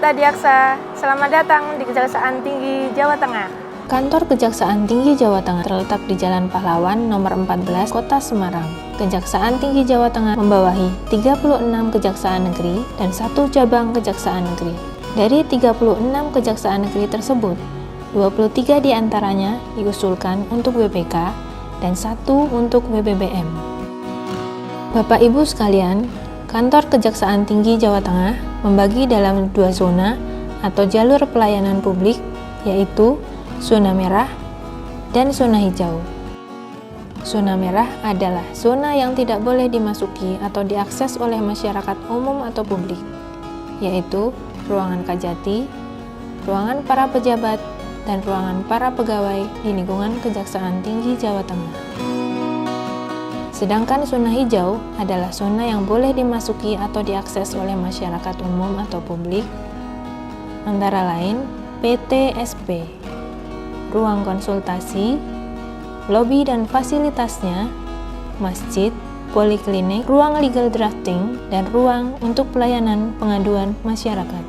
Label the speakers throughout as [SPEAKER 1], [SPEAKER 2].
[SPEAKER 1] Sobat Adiaksa, selamat datang di Kejaksaan Tinggi Jawa Tengah.
[SPEAKER 2] Kantor Kejaksaan Tinggi Jawa Tengah terletak di Jalan Pahlawan nomor 14, Kota Semarang. Kejaksaan Tinggi Jawa Tengah membawahi 36 kejaksaan negeri dan 1 cabang kejaksaan negeri. Dari 36 kejaksaan negeri tersebut, 23 diantaranya diusulkan untuk WPK dan 1 untuk WBBM. Bapak Ibu sekalian, Kantor Kejaksaan Tinggi Jawa Tengah membagi dalam 2 zona atau jalur pelayanan publik, yaitu zona merah dan zona hijau. Zona merah adalah zona yang tidak boleh dimasuki atau diakses oleh masyarakat umum atau publik, yaitu ruangan Kajati, ruangan para pejabat, dan ruangan para pegawai di lingkungan Kejaksaan Tinggi Jawa Tengah. Sedangkan zona hijau adalah zona yang boleh dimasuki atau diakses oleh masyarakat umum atau publik, antara lain PTSP, ruang konsultasi, lobi dan fasilitasnya, masjid, poliklinik, ruang legal drafting, dan ruang untuk pelayanan pengaduan masyarakat.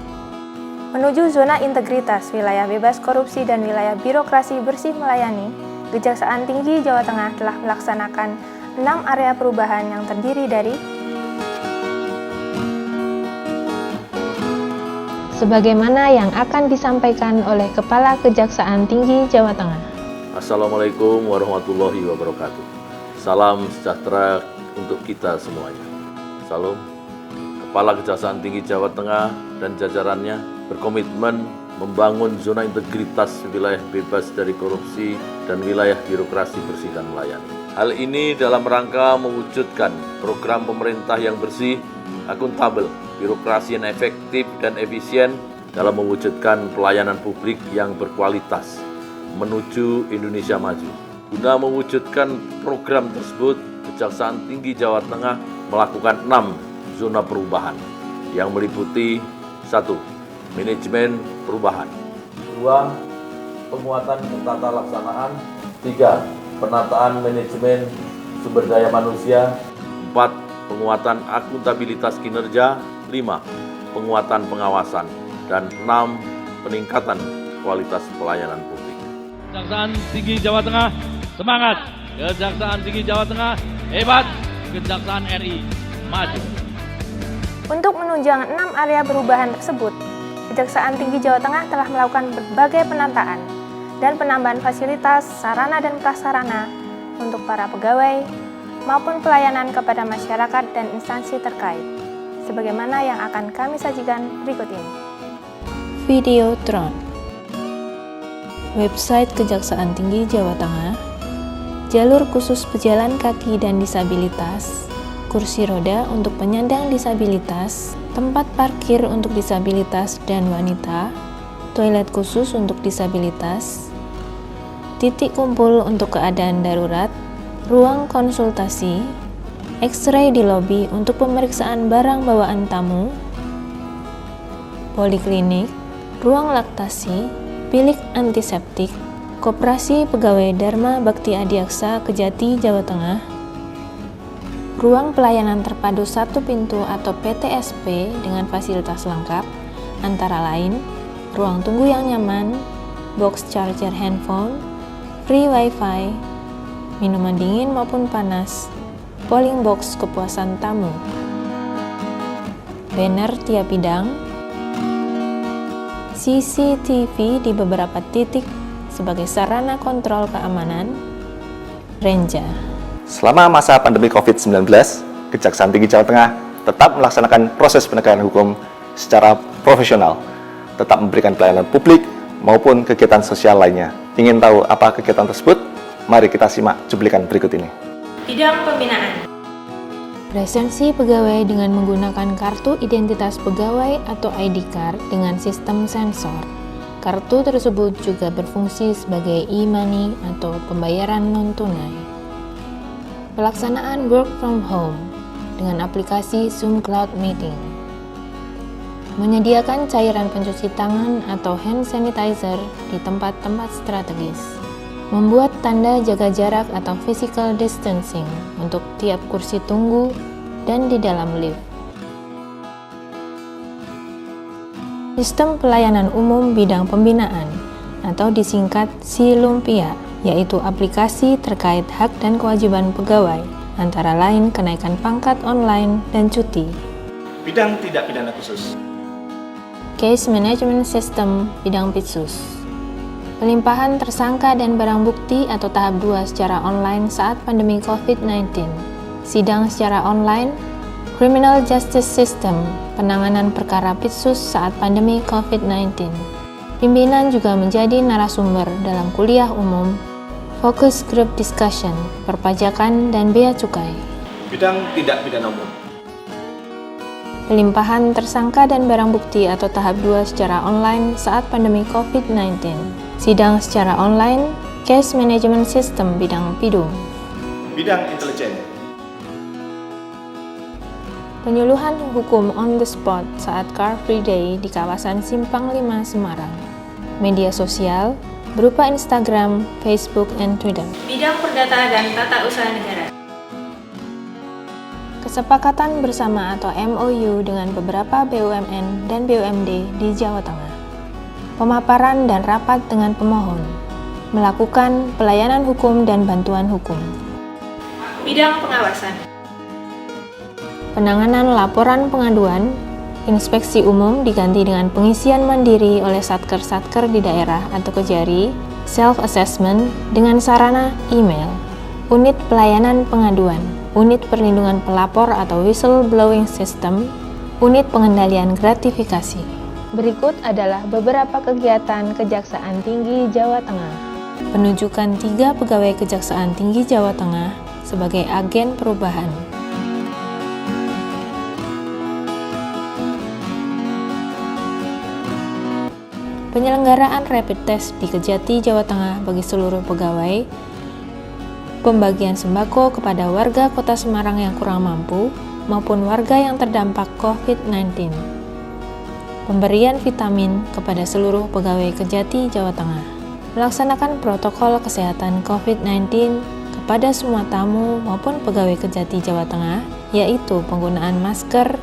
[SPEAKER 1] Menuju zona integritas, wilayah bebas korupsi dan wilayah birokrasi bersih melayani, Kejaksaan Tinggi Jawa Tengah telah melaksanakan 6 area perubahan yang terdiri dari sebagaimana yang akan disampaikan oleh Kepala Kejaksaan Tinggi Jawa Tengah.
[SPEAKER 3] Assalamualaikum warahmatullahi wabarakatuh. Salam sejahtera untuk kita semuanya. Salam. Kepala Kejaksaan Tinggi Jawa Tengah dan jajarannya berkomitmen membangun zona integritas wilayah bebas dari korupsi dan wilayah birokrasi bersih dan melayani. Hal ini dalam rangka mewujudkan program pemerintah yang bersih, akuntabel, birokrasi yang efektif dan efisien dalam mewujudkan pelayanan publik yang berkualitas menuju Indonesia maju. Guna mewujudkan program tersebut, Kejaksaan Tinggi Jawa Tengah melakukan 6 zona perubahan yang meliputi 1. Manajemen perubahan, 2. Penguatan tata laksanaan, 3. Penataan manajemen sumber daya manusia, 4. Penguatan akuntabilitas kinerja, 5. Penguatan pengawasan, dan 6. Peningkatan kualitas pelayanan publik.
[SPEAKER 4] Kejaksaan Tinggi Jawa Tengah, semangat! Kejaksaan Tinggi Jawa Tengah, hebat! Kejaksaan RI, maju!
[SPEAKER 1] Untuk menunjang 6 area perubahan tersebut, Kejaksaan Tinggi Jawa Tengah telah melakukan berbagai penataan dan penambahan fasilitas, sarana dan prasarana untuk para pegawai maupun pelayanan kepada masyarakat dan instansi terkait, sebagaimana yang akan kami sajikan berikut ini.
[SPEAKER 2] Videotron. Website Kejaksaan Tinggi Jawa Tengah, jalur khusus pejalan kaki dan disabilitas, kursi roda untuk penyandang disabilitas, tempat parkir untuk disabilitas dan wanita, toilet khusus untuk disabilitas, titik kumpul untuk keadaan darurat, ruang konsultasi, X-ray di lobi untuk pemeriksaan barang bawaan tamu, poliklinik, ruang laktasi, bilik antiseptik, Koperasi Pegawai Dharma Bakti Adiaksa Kejati Jawa Tengah, ruang pelayanan terpadu 1 pintu atau PTSP dengan fasilitas lengkap, antara lain ruang tunggu yang nyaman, box charger handphone, free wifi, minuman dingin maupun panas, polling box kepuasan tamu, banner tiap bidang, CCTV di beberapa titik sebagai sarana kontrol keamanan, Renja.
[SPEAKER 5] Selama masa pandemi COVID-19, Kejaksaan Tinggi Jawa Tengah tetap melaksanakan proses penegakan hukum secara profesional, tetap memberikan pelayanan publik maupun kegiatan sosial lainnya. Ingin tahu apa kegiatan tersebut? Mari kita simak cuplikan berikut ini.
[SPEAKER 1] Bidang pembinaan.
[SPEAKER 2] Presensi pegawai dengan menggunakan kartu identitas pegawai atau ID card dengan sistem sensor. Kartu tersebut juga berfungsi sebagai e-money atau pembayaran non-tunai. Pelaksanaan work from home dengan aplikasi Zoom Cloud Meeting. Menyediakan cairan pencuci tangan atau hand sanitizer di tempat-tempat strategis. Membuat tanda jaga jarak atau physical distancing untuk tiap kursi tunggu dan di dalam lift. Sistem Pelayanan Umum Bidang Pembinaan atau disingkat SILUMPIA, yaitu aplikasi terkait hak dan kewajiban pegawai, antara lain kenaikan pangkat online dan cuti.
[SPEAKER 5] Bidang tindak pidana khusus.
[SPEAKER 2] Case Management System Bidang Pitsus. Pelimpahan tersangka dan barang bukti atau tahap 2 secara online saat pandemi COVID-19. Sidang secara online. Criminal Justice System, penanganan perkara Pitsus saat pandemi COVID-19. Pimpinan juga menjadi narasumber dalam kuliah umum, Focus Group Discussion, perpajakan dan bea cukai.
[SPEAKER 5] Bidang tindak pidana umum.
[SPEAKER 2] Pelimpahan tersangka dan barang bukti atau tahap 2 secara online saat pandemi COVID-19. Sidang secara online, Case Management System bidang PIDUM.
[SPEAKER 5] Bidang intelijen.
[SPEAKER 2] Penyuluhan hukum on the spot saat Car Free Day di kawasan Simpang 5 Semarang. Media sosial berupa Instagram, Facebook, dan Twitter.
[SPEAKER 1] Bidang Perdata dan Tata Usaha Negara.
[SPEAKER 2] Kesepakatan bersama atau MOU dengan beberapa BUMN dan BUMD di Jawa Tengah. Pemaparan dan rapat dengan pemohon. Melakukan pelayanan hukum dan bantuan hukum.
[SPEAKER 1] Bidang Pengawasan.
[SPEAKER 2] Penanganan laporan pengaduan, inspeksi umum diganti dengan pengisian mandiri oleh satker-satker di daerah atau Kejari, self-assessment dengan sarana email, unit pelayanan pengaduan, unit perlindungan pelapor atau whistleblowing system, unit pengendalian gratifikasi. Berikut adalah beberapa kegiatan Kejaksaan Tinggi Jawa Tengah. Penunjukan 3 pegawai Kejaksaan Tinggi Jawa Tengah sebagai agen perubahan. Penyelenggaraan rapid test di Kejati, Jawa Tengah bagi seluruh pegawai, pembagian sembako kepada warga Kota Semarang yang kurang mampu maupun warga yang terdampak COVID-19, pemberian vitamin kepada seluruh pegawai Kejati, Jawa Tengah, melaksanakan protokol kesehatan COVID-19 kepada semua tamu maupun pegawai Kejati, Jawa Tengah, yaitu penggunaan masker,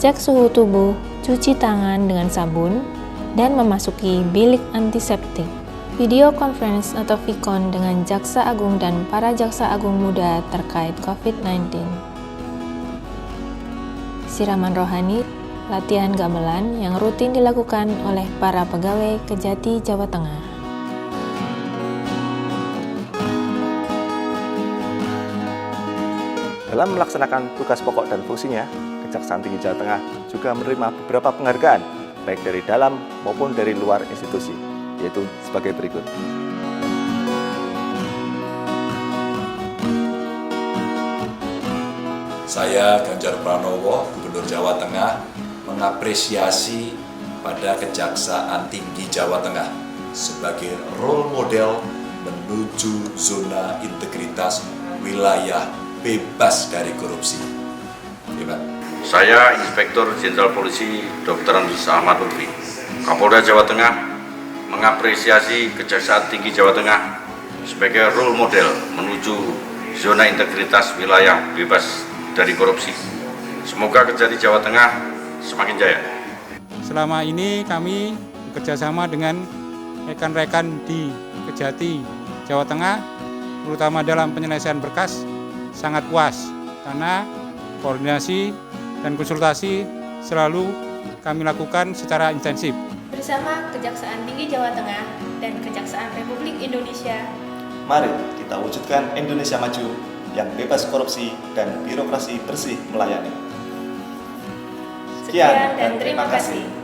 [SPEAKER 2] cek suhu tubuh, cuci tangan dengan sabun, dan memasuki bilik antiseptik. Video conference atau VCon dengan Jaksa Agung dan para Jaksa Agung muda terkait COVID-19. Siraman rohani, latihan gamelan yang rutin dilakukan oleh para pegawai Kejati, Jawa Tengah.
[SPEAKER 5] Dalam melaksanakan tugas pokok dan fungsinya, Kejaksaan Tinggi Jawa Tengah juga menerima beberapa penghargaan baik dari dalam maupun dari luar institusi, yaitu sebagai berikut.
[SPEAKER 6] Saya Ganjar Pranowo, Gubernur Jawa Tengah, mengapresiasi pada Kejaksaan Tinggi Jawa Tengah sebagai role model menuju zona integritas wilayah bebas dari korupsi.
[SPEAKER 3] Saya Inspektur Jenderal Polisi Dr. Andes Ahmad Lutfi, Kapolda Jawa Tengah, mengapresiasi Kejaksaan Tinggi Jawa Tengah sebagai role model menuju zona integritas wilayah bebas dari korupsi. Semoga Kejati Jawa Tengah semakin jaya.
[SPEAKER 7] Selama ini kami bekerjasama dengan rekan-rekan di Kejati Jawa Tengah, terutama dalam penyelesaian berkas, sangat puas karena koordinasi dan konsultasi selalu kami lakukan secara intensif.
[SPEAKER 1] Bersama Kejaksaan Tinggi Jawa Tengah dan Kejaksaan Republik Indonesia,
[SPEAKER 5] Mari kita wujudkan Indonesia maju yang bebas korupsi dan birokrasi bersih melayani.
[SPEAKER 1] sekian dan terima kasih.